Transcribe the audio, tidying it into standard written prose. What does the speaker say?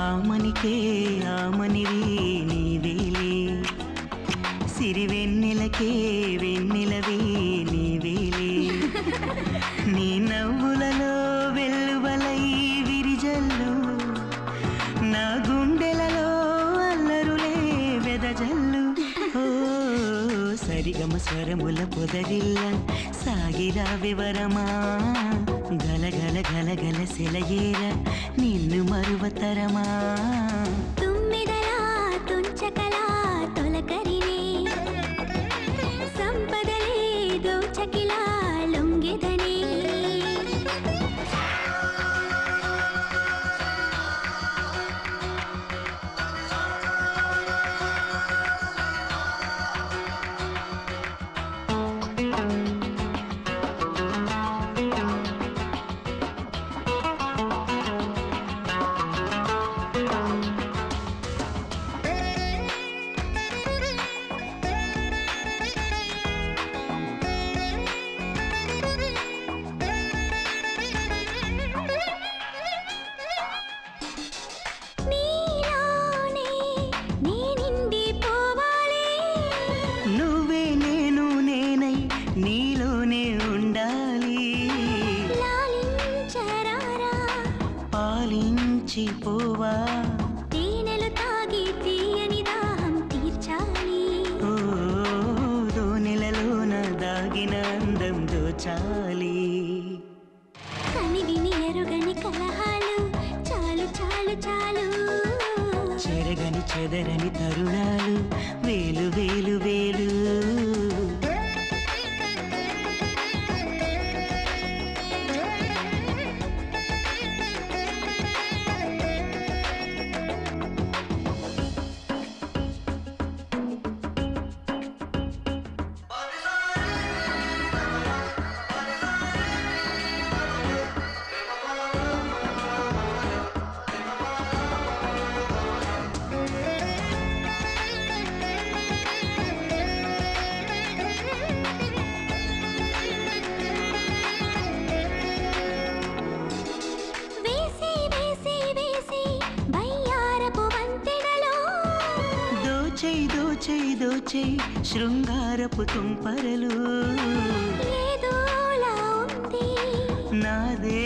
ఆమనికే ఆమనివి నీవేలే సిరివెన్నెలకే వెన్నెలవే నీవేలే నీ నవ్వులలో వెల్లువలై విరిజల్లు నా గుండెలలో అల్లరులే వెదజల్లు ఓ సరిగమ స్వరముల పొదరిల్ల సాగిరా వివరమా గలగల గలగల సెలయేర నిన్ను మరువతరమా తుమ్మిదలా తుంచకలా తొలకరినే సంపదలే దోచకిలా లొంగెదనే నీలోనే ఉండాలి పాలించి పోవా తేనెలు తాగి తీయని దాహం తీర్చాలి ఓ దోనెలలోన దాగిన అందం దోచాలి కనివిని ఎరుగని కలహాలు చాలు చాలు చాలు చెరగని చెదరని తరుణాలు వేలు వేలు వేలు దోచై శృంగారపు తుంపరలు ఏదోలా ఉంది నాదే